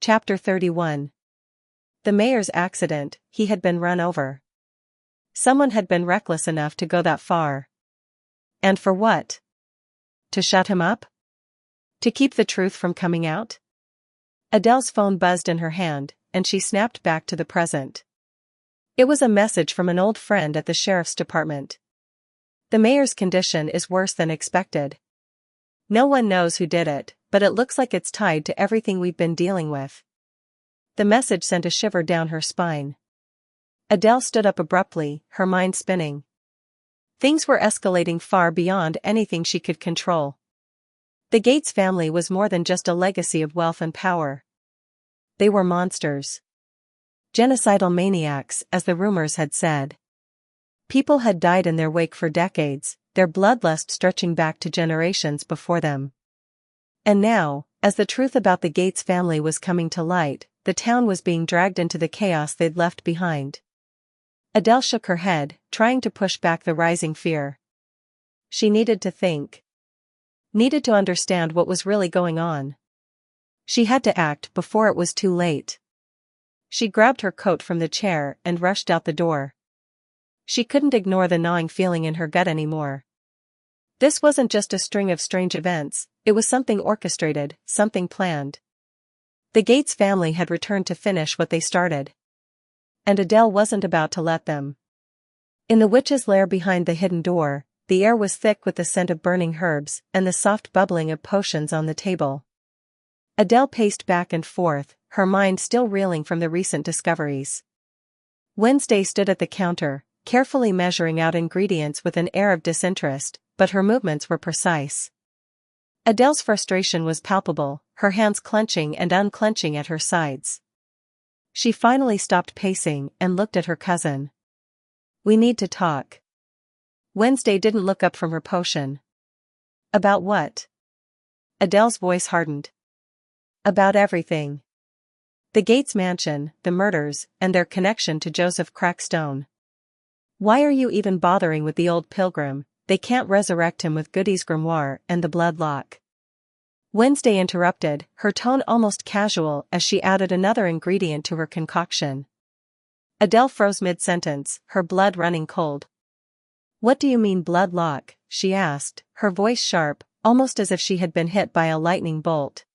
Chapter 31. The mayor's accident, he had been run over. Someone had been reckless enough to go that far. And for what? To shut him up? To keep the truth from coming out? Adele's phone buzzed in her hand, and she snapped back to the present. It was a message from an old friend at the sheriff's department. The mayor's condition is worse than expected. No one knows who did it, but it looks like it's tied to everything we've been dealing with. The message sent a shiver down her spine. Adele stood up abruptly, her mind spinning. Things were escalating far beyond anything she could control. The Gates family was more than just a legacy of wealth and power. They were monsters. Genocidal maniacs, as the rumors had said. People had died in their wake for decades, their bloodlust stretching back to generations before them. And now, as the truth about the Gates family was coming to light, the town was being dragged into the chaos they'd left behind. Adele shook her head, trying to push back the rising fear. She needed to think. Needed to understand what was really going on. She had to act before it was too late. She grabbed her coat from the chair and rushed out the door. She couldn't ignore the gnawing feeling in her gut anymore. This wasn't just a string of strange events, it was something orchestrated, something planned. The Gates family had returned to finish what they started. And Adele wasn't about to let them. In the witch's lair behind the hidden door, the air was thick with the scent of burning herbs and the soft bubbling of potions on the table. Adele paced back and forth, her mind still reeling from the recent discoveries. Wednesday stood at the counter, carefully measuring out ingredients with an air of disinterest, but her movements were precise. Adele's frustration was palpable, her hands clenching and unclenching at her sides. She finally stopped pacing and looked at her cousin. "We need to talk." Wednesday didn't look up from her potion. "About what?" Adele's voice hardened. "About everything. The Gates mansion, the murders, and their connection to Joseph Crackstone. Why are you even bothering with the old pilgrim? They can't resurrect him with Goody's grimoire and the blood lock." Wednesday interrupted, her tone almost casual as she added another ingredient to her concoction. Adele froze mid-sentence, her blood running cold. "What do you mean blood lock?" she asked, her voice sharp, almost as if she had been hit by a lightning bolt.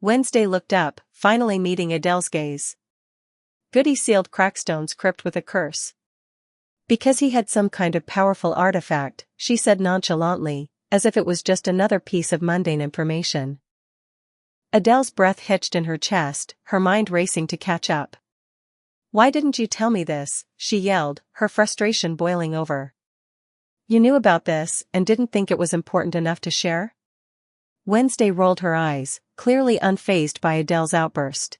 Wednesday looked up, finally meeting Adele's gaze. "Goody sealed Crackstone's crypt with a curse. Because he had some kind of powerful artifact," she said nonchalantly, as if it was just another piece of mundane information. Adele's breath hitched in her chest, her mind racing to catch up. "Why didn't you tell me this?" she yelled, her frustration boiling over. "You knew about this and didn't think it was important enough to share?" Wednesday rolled her eyes, clearly unfazed by Adele's outburst.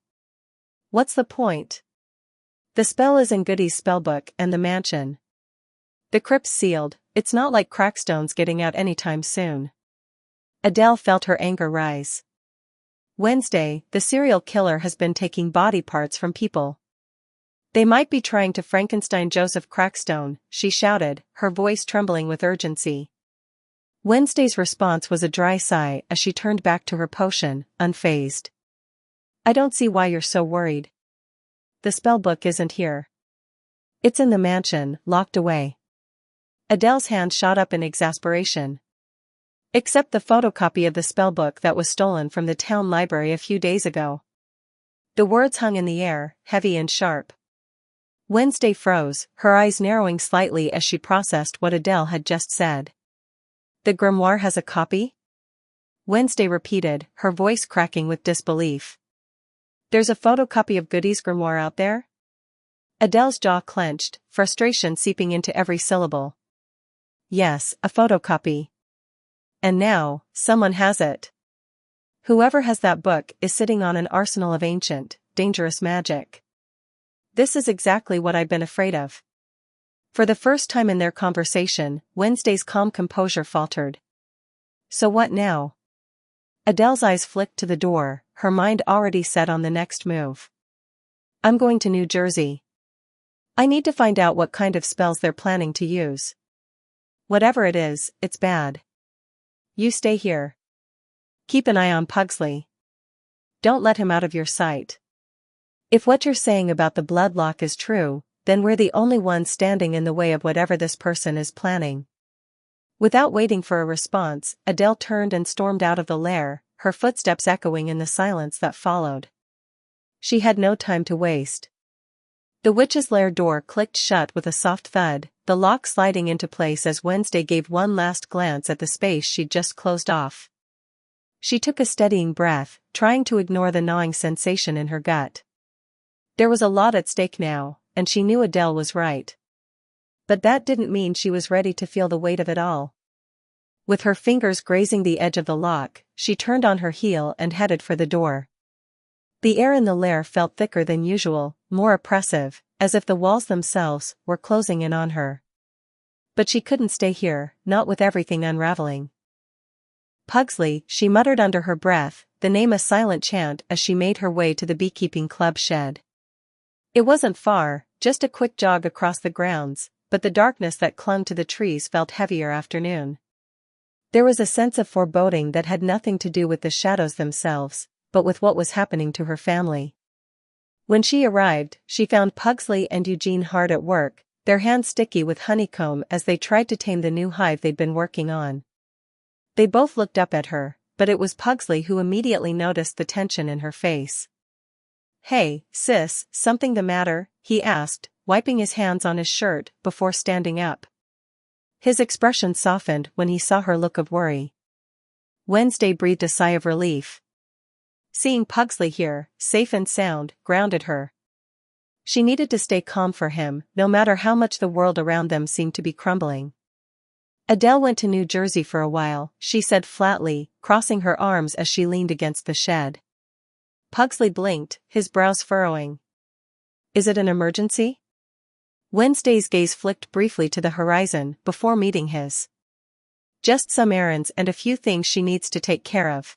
"What's the point? The spell is in Goody's spellbook and the mansion. The crypt's sealed, it's not like Crackstone's getting out anytime soon." Adele felt her anger rise. "Wednesday, the serial killer has been taking body parts from people. They might be trying to Frankenstein Joseph Crackstone," she shouted, her voice trembling with urgency. Wednesday's response was a dry sigh as she turned back to her potion, unfazed. "I don't see why you're so worried. The spellbook isn't here. It's in the mansion, locked away." Adele's hand shot up in exasperation. "Except the photocopy of the spellbook that was stolen from the town library a few days ago." The words hung in the air, heavy and sharp. Wednesday froze, her eyes narrowing slightly as she processed what Adele had just said. "The grimoire has a copy?" Wednesday repeated, her voice cracking with disbelief. "There's a photocopy of Goody's grimoire out there?" Adele's jaw clenched, frustration seeping into every syllable. "Yes, a photocopy. And now, someone has it. Whoever has that book is sitting on an arsenal of ancient, dangerous magic. This is exactly what I've been afraid of." For the first time in their conversation, Wednesday's calm composure faltered. "So what now?" Adele's eyes flicked to the door, her mind already set on the next move. "I'm going to New Jersey. I need to find out what kind of spells they're planning to use. Whatever it is, it's bad. You stay here. Keep an eye on Pugsley." don't let him out of your sight. If what you're saying about the bloodlock is true, then we're the only ones standing in the way of whatever this person is planning." Without waiting for a response, Adele turned and stormed out of the lair, her footsteps echoing in the silence that followed. She had no time to waste. The witch's lair door clicked shut with a soft thud, the lock sliding into place as Wednesday gave one last glance at the space she'd just closed off. She took a steadying breath, trying to ignore the gnawing sensation in her gut. There was a lot at stake now, and she knew Adele was right. But that didn't mean she was ready to feel the weight of it all. With her fingers grazing the edge of the lock, she turned on her heel and headed for the door. The air in the lair felt thicker than usual, more oppressive, as if the walls themselves were closing in on her. But she couldn't stay here, not with everything unraveling. "Pugsley," she muttered under her breath, the name a silent chant as she made her way to the beekeeping club shed. It wasn't far, just a quick jog across the grounds, but the darkness that clung to the trees felt heavier after noon. There was a sense of foreboding that had nothing to do with the shadows themselves, but with what was happening to her family. When she arrived, she found Pugsley and Eugene hard at work, their hands sticky with honeycomb as they tried to tame the new hive they'd been working on. They both looked up at her, but it was Pugsley who immediately noticed the tension in her face. "Hey, sis, something the matter?" he asked, wiping his hands on his shirt before standing up. His expression softened when he saw her look of worry. Wednesday breathed a sigh of relief. Seeing Pugsley here, safe and sound, grounded her. She needed to stay calm for him, no matter how much the world around them seemed to be crumbling. "Adele went to New Jersey for a while," she said flatly, crossing her arms as she leaned against the shed. Pugsley blinked, his brows furrowing. "Is it an emergency?" Wednesday's gaze flicked briefly to the horizon before meeting his. "Just some errands and a few things she needs to take care of."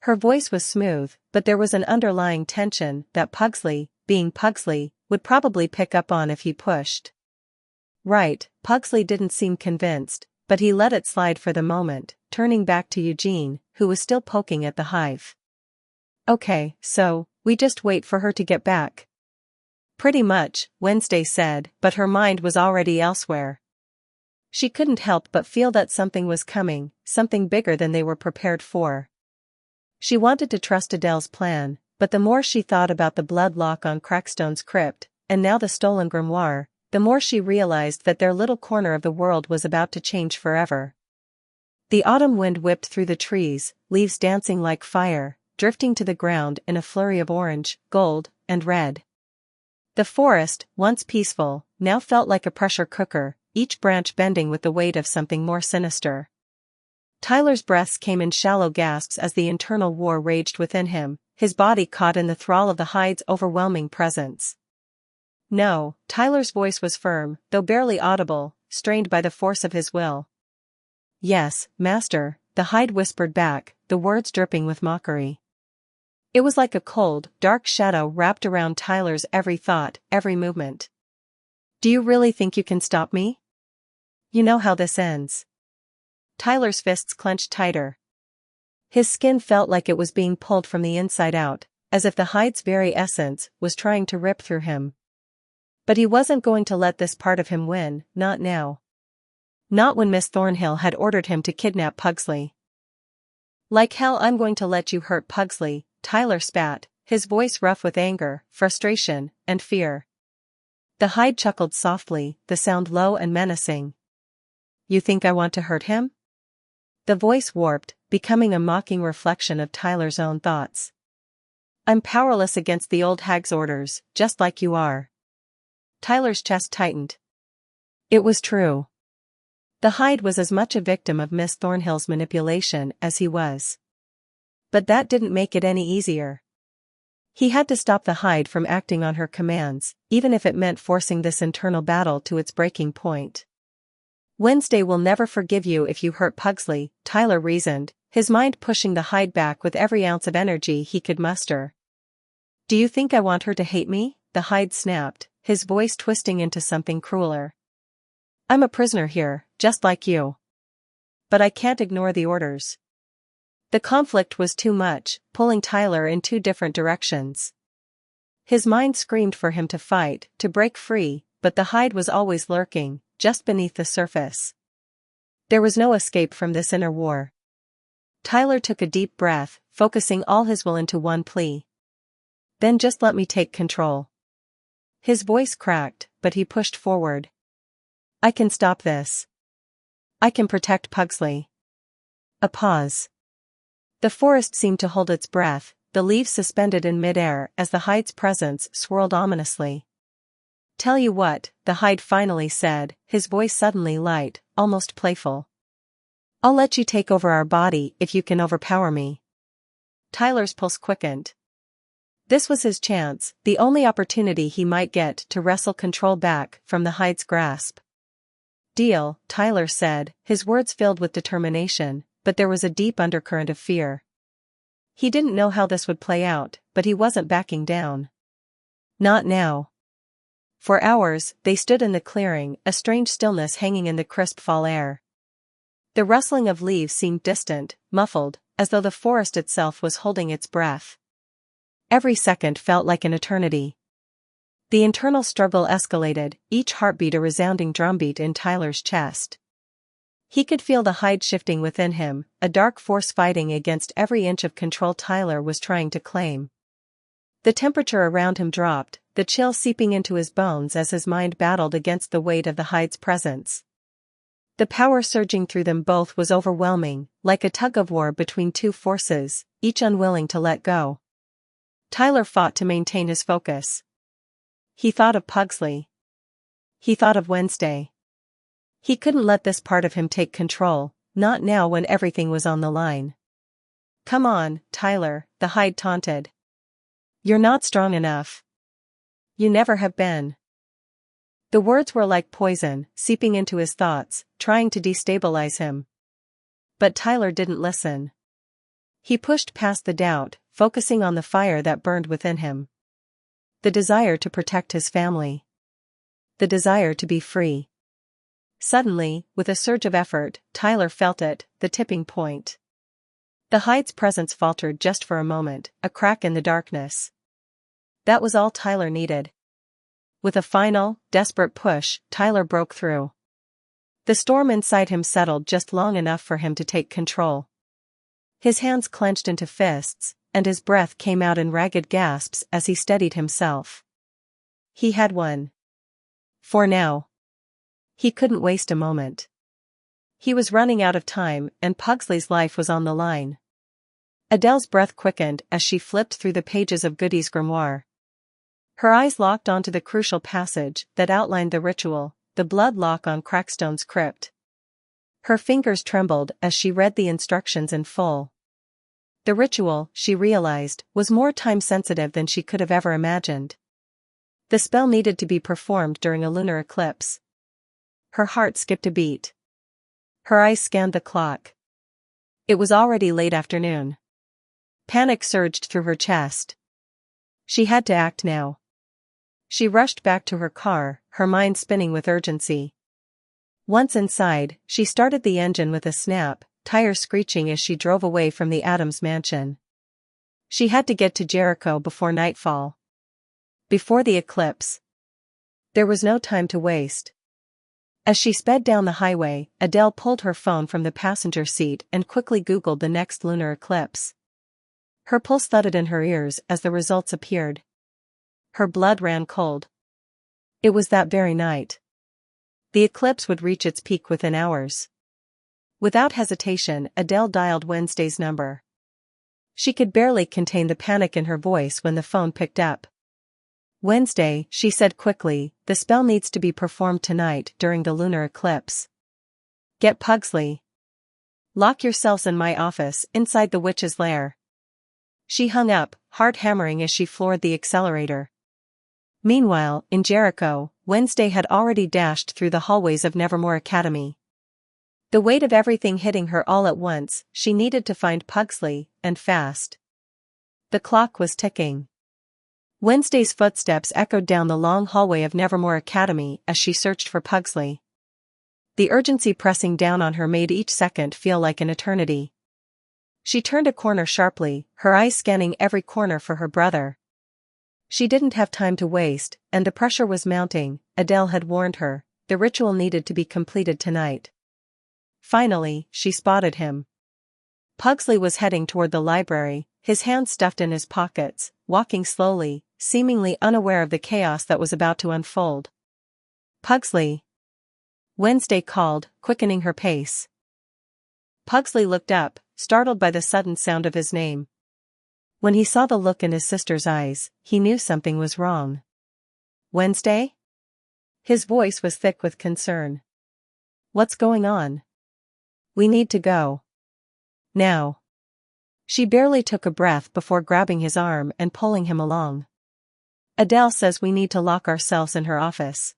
Her voice was smooth, but there was an underlying tension that Pugsley, being Pugsley, would probably pick up on if he pushed. Right, Pugsley didn't seem convinced, but he let it slide for the moment, turning back to Eugene, who was still poking at the hive. "Okay, so, we just wait for her to get back?" "Pretty much," Wednesday said, but her mind was already elsewhere. She couldn't help but feel that something was coming, something bigger than they were prepared for. She wanted to trust Adele's plan, but the more she thought about the blood lock on Crackstone's crypt, and now the stolen grimoire, the more she realized that their little corner of the world was about to change forever. The autumn wind whipped through the trees, leaves dancing like fire, drifting to the ground in a flurry of orange, gold, and red. The forest, once peaceful, now felt like a pressure cooker, each branch bending with the weight of something more sinister. Tyler's breaths came in shallow gasps as the internal war raged within him, his body caught in the thrall of the Hyde's overwhelming presence. "No," Tyler's voice was firm, though barely audible, strained by the force of his will. "Yes, master," the Hyde whispered back, the words dripping with mockery. It was like a cold, dark shadow wrapped around Tyler's every thought, every movement. "Do you really think you can stop me? You know how this ends." Tyler's fists clenched tighter. His skin felt like it was being pulled from the inside out, as if the Hyde's very essence was trying to rip through him. But he wasn't going to let this part of him win, not now. Not when Miss Thornhill had ordered him to kidnap Pugsley. "Like hell I'm going to let you hurt Pugsley," Tyler spat, his voice rough with anger, frustration, and fear. The Hyde chuckled softly, the sound low and menacing. "You think I want to hurt him?" The voice warped, becoming a mocking reflection of Tyler's own thoughts. "I'm powerless against the old hag's orders, just like you are." Tyler's chest tightened. It was true. The Hyde was as much a victim of Miss Thornhill's manipulation as he was. But that didn't make it any easier. He had to stop the Hyde from acting on her commands, even if it meant forcing this internal battle to its breaking point. "Wednesday will never forgive you if you hurt Pugsley," Tyler reasoned, his mind pushing the Hyde back with every ounce of energy he could muster. "Do you think I want her to hate me?" the Hyde snapped, his voice twisting into something crueler. "I'm a prisoner here, just like you. But I can't ignore the orders." The conflict was too much, pulling Tyler in two different directions. His mind screamed for him to fight, to break free, but the Hyde was always lurking, just beneath the surface. There was no escape from this inner war. Tyler took a deep breath, focusing all his will into one plea. Then just let me take control. His voice cracked, but he pushed forward. I can stop this. I can protect Pugsley. A pause. The forest seemed to hold its breath, the leaves suspended in midair as the Hyde's presence swirled ominously. Tell you what, the Hyde finally said, his voice suddenly light, almost playful. I'll let you take over our body if you can overpower me. Tyler's pulse quickened. This was his chance, the only opportunity he might get to wrestle control back from the Hyde's grasp. Deal, Tyler said, his words filled with determination, but there was a deep undercurrent of fear. He didn't know how this would play out, but he wasn't backing down. Not now. For hours, they stood in the clearing, a strange stillness hanging in the crisp fall air. The rustling of leaves seemed distant, muffled, as though the forest itself was holding its breath. Every second felt like an eternity. The internal struggle escalated, each heartbeat a resounding drumbeat in Tyler's chest. He could feel the Hyde shifting within him, a dark force fighting against every inch of control Tyler was trying to claim. The temperature around him dropped, the chill seeping into his bones as his mind battled against the weight of the Hyde's presence. The power surging through them both was overwhelming, like a tug-of-war between two forces, each unwilling to let go. Tyler fought to maintain his focus. He thought of Pugsley. He thought of Wednesday. He couldn't let this part of him take control, not now when everything was on the line. Come on, Tyler, the Hyde taunted. You're not strong enough. You never have been. The words were like poison, seeping into his thoughts, trying to destabilize him. But Tyler didn't listen. He pushed past the doubt, focusing on the fire that burned within him. The desire to protect his family. The desire to be free. Suddenly, with a surge of effort, Tyler felt it, the tipping point. The Hyde's presence faltered just for a moment, a crack in the darkness. That was all Tyler needed. With a final, desperate push, Tyler broke through. The storm inside him settled just long enough for him to take control. His hands clenched into fists, and his breath came out in ragged gasps as he steadied himself. He had won. For now. He couldn't waste a moment. He was running out of time, and Pugsley's life was on the line. Adele's breath quickened as she flipped through the pages of Goody's grimoire. Her eyes locked onto the crucial passage that outlined the ritual, the blood lock on Crackstone's crypt. Her fingers trembled as she read the instructions in full. The ritual, she realized, was more time-sensitive than she could have ever imagined. The spell needed to be performed during a lunar eclipse. Her heart skipped a beat. Her eyes scanned the clock. It was already late afternoon. Panic surged through her chest. She had to act now. She rushed back to her car, her mind spinning with urgency. Once inside, she started the engine with a snap, tires screeching as she drove away from the Addams mansion. She had to get to Jericho before nightfall. Before the eclipse. There was no time to waste. As she sped down the highway, Adele pulled her phone from the passenger seat and quickly Googled the next lunar eclipse. Her pulse thudded in her ears as the results appeared. Her blood ran cold. It was that very night. The eclipse would reach its peak within hours. Without hesitation, Adele dialed Wednesday's number. She could barely contain the panic in her voice when the phone picked up. Wednesday, she said quickly, the spell needs to be performed tonight during the lunar eclipse. Get Pugsley. Lock yourselves in my office, inside the witch's lair. She hung up, heart hammering as she floored the accelerator. Meanwhile, in Jericho, Wednesday had already dashed through the hallways of Nevermore Academy. The weight of everything hitting her all at once, she needed to find Pugsley, and fast. The clock was ticking. Wednesday's footsteps echoed down the long hallway of Nevermore Academy as she searched for Pugsley. The urgency pressing down on her made each second feel like an eternity. She turned a corner sharply, her eyes scanning every corner for her brother. She didn't have time to waste, and the pressure was mounting. Adele had warned her, the ritual needed to be completed tonight. Finally, she spotted him. Pugsley was heading toward the library, his hands stuffed in his pockets, walking slowly, seemingly unaware of the chaos that was about to unfold. "Pugsley!" Wednesday called, quickening her pace. Pugsley looked up, startled by the sudden sound of his name. When he saw the look in his sister's eyes, he knew something was wrong. "Wednesday?" His voice was thick with concern. "What's going on?" "We need to go. Now." She barely took a breath before grabbing his arm and pulling him along. "Adele says we need to lock ourselves in her office.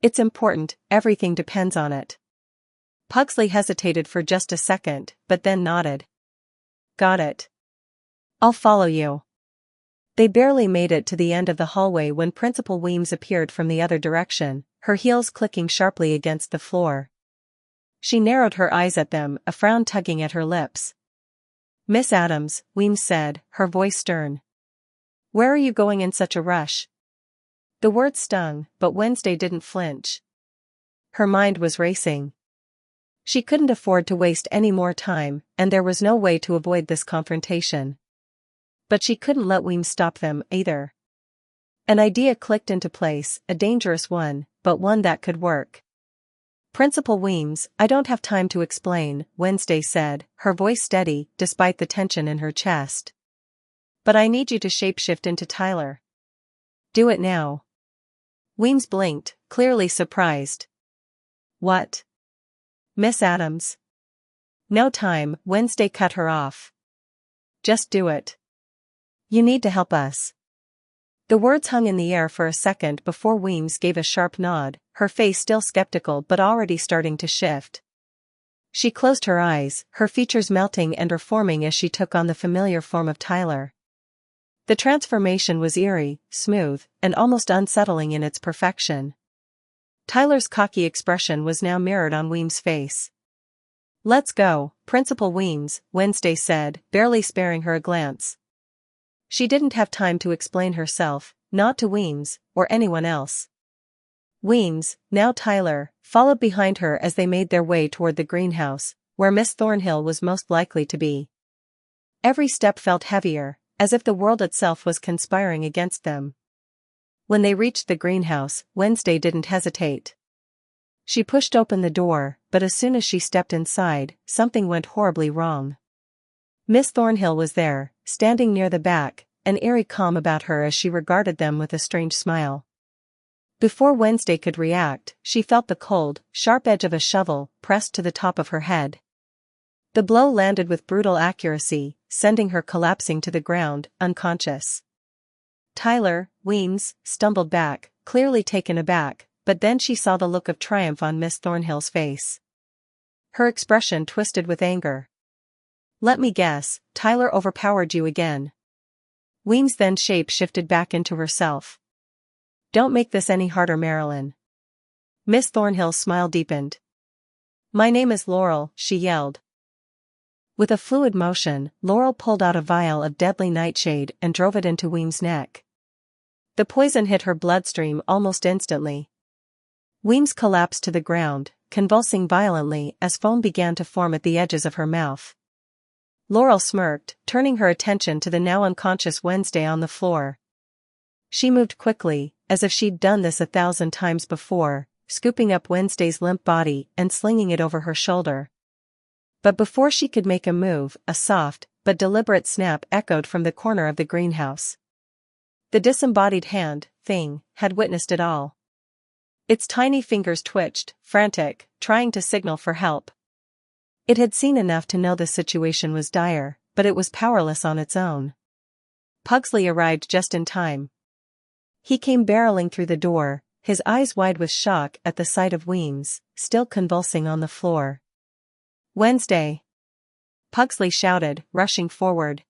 It's important, everything depends on it." Pugsley hesitated for just a second, but then nodded. "Got it. I'll follow you." They barely made it to the end of the hallway when Principal Weems appeared from the other direction, her heels clicking sharply against the floor. She narrowed her eyes at them, a frown tugging at her lips. "Miss Addams," Weems said, her voice stern. "Where are you going in such a rush?" The word stung, but Wednesday didn't flinch. Her mind was racing. She couldn't afford to waste any more time, and there was no way to avoid this confrontation. But she couldn't let Weems stop them, either. An idea clicked into place, a dangerous one, but one that could work. "Principal Weems, I don't have time to explain," Wednesday said, her voice steady, despite the tension in her chest. "But I need you to shapeshift into Tyler. Do it now." Weems blinked, clearly surprised. "What? Miss Addams?" "No time," Wednesday cut her off. "Just do it. You need to help us." The words hung in the air for a second before Weems gave a sharp nod, her face still skeptical but already starting to shift. She closed her eyes, her features melting and reforming as she took on the familiar form of Tyler. The transformation was eerie, smooth, and almost unsettling in its perfection. Tyler's cocky expression was now mirrored on Weems' face. "Let's go, Principal Weems," Wednesday said, barely sparing her a glance. She didn't have time to explain herself, not to Weems, or anyone else. Weems, now Tyler, followed behind her as they made their way toward the greenhouse, where Miss Thornhill was most likely to be. Every step felt heavier, as if the world itself was conspiring against them. When they reached the greenhouse, Wednesday didn't hesitate. She pushed open the door, but as soon as she stepped inside, something went horribly wrong. Miss Thornhill was there, standing near the back, an eerie calm about her as she regarded them with a strange smile. Before Wednesday could react, she felt the cold, sharp edge of a shovel pressed to the top of her head. The blow landed with brutal accuracy, sending her collapsing to the ground, unconscious. Tyler, Weems, stumbled back, clearly taken aback, but then she saw the look of triumph on Miss Thornhill's face. Her expression twisted with anger. "Let me guess, Tyler overpowered you again." Weems then shape-shifted back into herself. "Don't make this any harder, Marilyn." Miss Thornhill's smile deepened. "My name is Laurel," she yelled. With a fluid motion, Laurel pulled out a vial of deadly nightshade and drove it into Weems' neck. The poison hit her bloodstream almost instantly. Weems collapsed to the ground, convulsing violently as foam began to form at the edges of her mouth. Laurel smirked, turning her attention to the now unconscious Wednesday on the floor. She moved quickly, as if she'd done this 1,000 times before, scooping up Wednesday's limp body and slinging it over her shoulder. But before she could make a move, a soft, but deliberate snap echoed from the corner of the greenhouse. The disembodied thing, had witnessed it all. Its tiny fingers twitched, frantic, trying to signal for help. It had seen enough to know the situation was dire, but it was powerless on its own. Pugsley arrived just in time. He came barreling through the door, his eyes wide with shock at the sight of Weems, still convulsing on the floor. "Wednesday!" Pugsley shouted, rushing forward.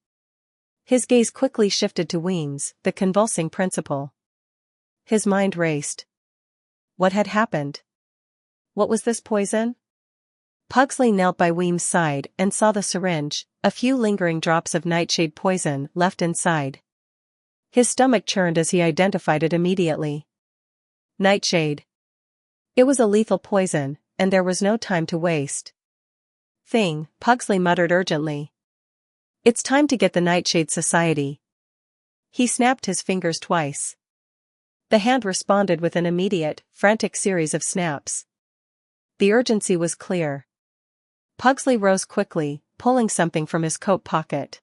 His gaze quickly shifted to Weems, the convulsing principal. His mind raced. What had happened? What was this poison? Pugsley knelt by Weems' side and saw the syringe, a few lingering drops of nightshade poison left inside. His stomach churned as he identified it immediately. Nightshade. It was a lethal poison, and there was no time to waste. Pugsley muttered urgently. It's time to get the Nightshade Society. He snapped his fingers twice. The hand responded with an immediate, frantic series of snaps. The urgency was clear. Pugsley rose quickly, pulling something from his coat pocket.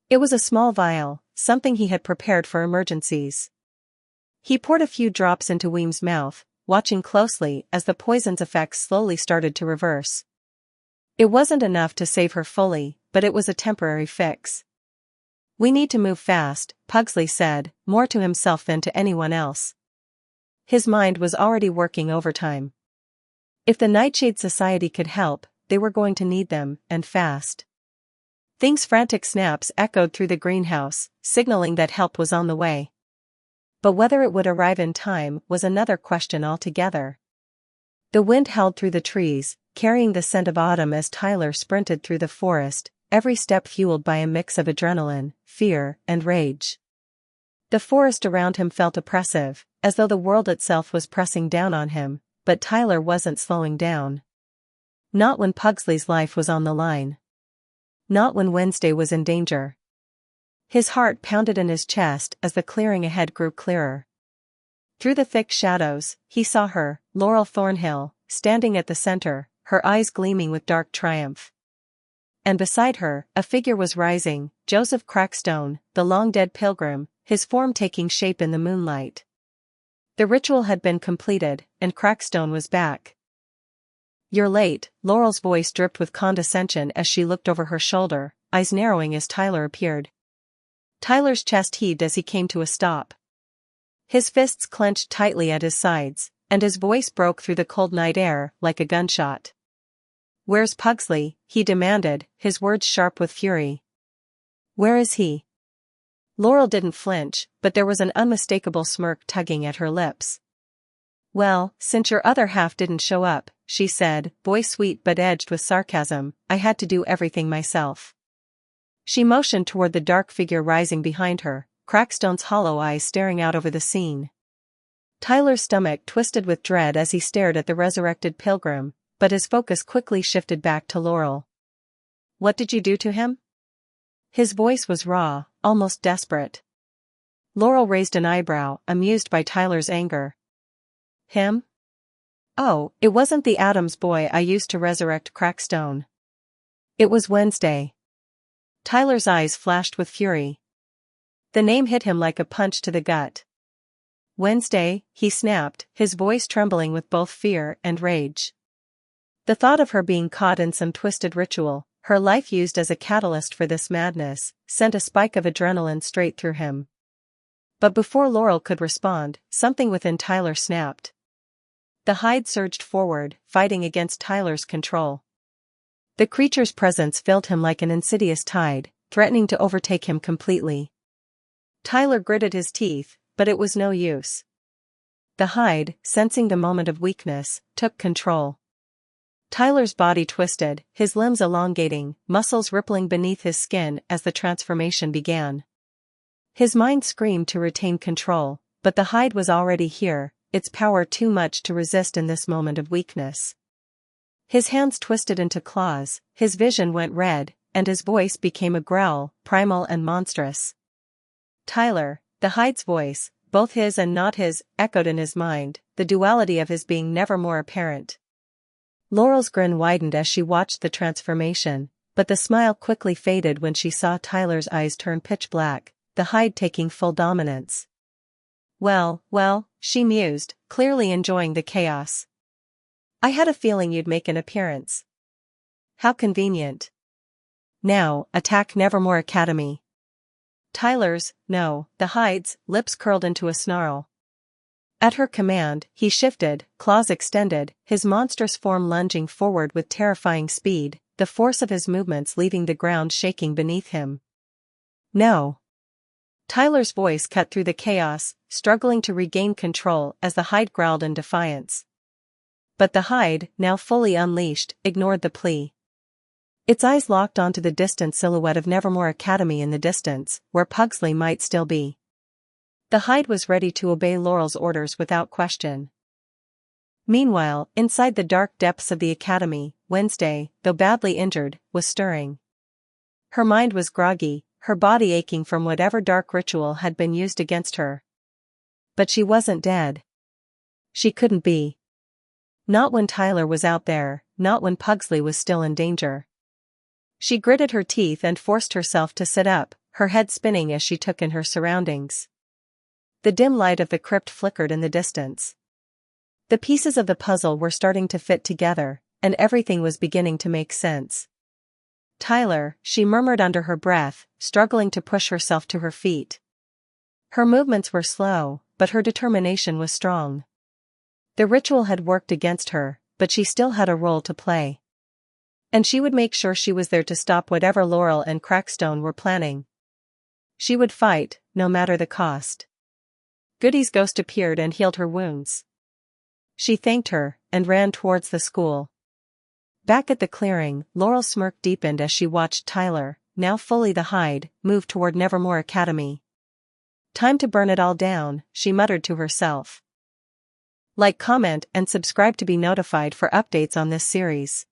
It was a small vial, something he had prepared for emergencies. He poured a few drops into Weem's mouth, watching closely as the poison's effects slowly started to reverse. It wasn't enough to save her fully, but it was a temporary fix. We need to move fast, Pugsley said, more to himself than to anyone else. His mind was already working overtime. If the Nightshade Society could help, they were going to need them, and fast. Thing's frantic snaps echoed through the greenhouse, signaling that help was on the way. But whether it would arrive in time was another question altogether. The wind howled through the trees, carrying the scent of autumn as Tyler sprinted through the forest, every step fueled by a mix of adrenaline, fear, and rage. The forest around him felt oppressive, as though the world itself was pressing down on him, but Tyler wasn't slowing down. Not when Pugsley's life was on the line. Not when Wednesday was in danger. His heart pounded in his chest as the clearing ahead grew clearer. Through the thick shadows, he saw her, Laurel Thornhill, standing at the center, her eyes gleaming with dark triumph. And beside her, a figure was rising, Joseph Crackstone, the long-dead pilgrim, his form taking shape in the moonlight. The ritual had been completed, and Crackstone was back. You're late, Laurel's voice dripped with condescension as she looked over her shoulder, eyes narrowing as Tyler appeared. Tyler's chest heaved as he came to a stop. His fists clenched tightly at his sides, and his voice broke through the cold night air like a gunshot. Where's Pugsley? He demanded, his words sharp with fury. Where is he? Laurel didn't flinch, but there was an unmistakable smirk tugging at her lips. Well, since your other half didn't show up, she said, voice sweet but edged with sarcasm, I had to do everything myself. She motioned toward the dark figure rising behind her, Crackstone's hollow eyes staring out over the scene. Tyler's stomach twisted with dread as he stared at the resurrected pilgrim, but his focus quickly shifted back to Laurel. What did you do to him? His voice was raw, almost desperate. Laurel raised an eyebrow, amused by Tyler's anger. Him? Oh, it wasn't the Addams boy I used to resurrect Crackstone. It was Wednesday. Tyler's eyes flashed with fury. The name hit him like a punch to the gut. Wednesday, he snapped, his voice trembling with both fear and rage. The thought of her being caught in some twisted ritual, her life used as a catalyst for this madness, sent a spike of adrenaline straight through him. But before Laurel could respond, something within Tyler snapped. The Hyde surged forward, fighting against Tyler's control. The creature's presence filled him like an insidious tide, threatening to overtake him completely. Tyler gritted his teeth, but it was no use. The Hyde, sensing the moment of weakness, took control. Tyler's body twisted, his limbs elongating, muscles rippling beneath his skin as the transformation began. His mind screamed to retain control, but the Hyde was already here, its power too much to resist in this moment of weakness. His hands twisted into claws, his vision went red, and his voice became a growl, primal and monstrous. Tyler, the Hyde's voice, both his and not his, echoed in his mind, the duality of his being never more apparent. Laurel's grin widened as she watched the transformation, but the smile quickly faded when she saw Tyler's eyes turn pitch black, the Hyde taking full dominance. Well, she mused, clearly enjoying the chaos. I had a feeling you'd make an appearance. How convenient. Now, attack Nevermore Academy. Tyler's, no, the Hyde's, lips curled into a snarl. At her command, he shifted, claws extended, his monstrous form lunging forward with terrifying speed, the force of his movements leaving the ground shaking beneath him. No. Tyler's voice cut through the chaos, struggling to regain control as the Hyde growled in defiance. But the Hyde, now fully unleashed, ignored the plea. Its eyes locked onto the distant silhouette of Nevermore Academy in the distance, where Pugsley might still be. The Hyde was ready to obey Laurel's orders without question. Meanwhile, inside the dark depths of the academy, Wednesday, though badly injured, was stirring. Her mind was groggy, her body aching from whatever dark ritual had been used against her. But she wasn't dead. She couldn't be. Not when Tyler was out there, not when Pugsley was still in danger. She gritted her teeth and forced herself to sit up, her head spinning as she took in her surroundings. The dim light of the crypt flickered in the distance. The pieces of the puzzle were starting to fit together, and everything was beginning to make sense. Tyler, she murmured under her breath, struggling to push herself to her feet. Her movements were slow, but her determination was strong. The ritual had worked against her, but she still had a role to play. And she would make sure she was there to stop whatever Laurel and Crackstone were planning. She would fight, no matter the cost. Goody's ghost appeared and healed her wounds. She thanked her, and ran towards the school. Back at the clearing, Laurel's smirk deepened as she watched Tyler, now fully the Hyde, move toward Nevermore Academy. Time to burn it all down, she muttered to herself. Like, comment, and subscribe to be notified for updates on this series.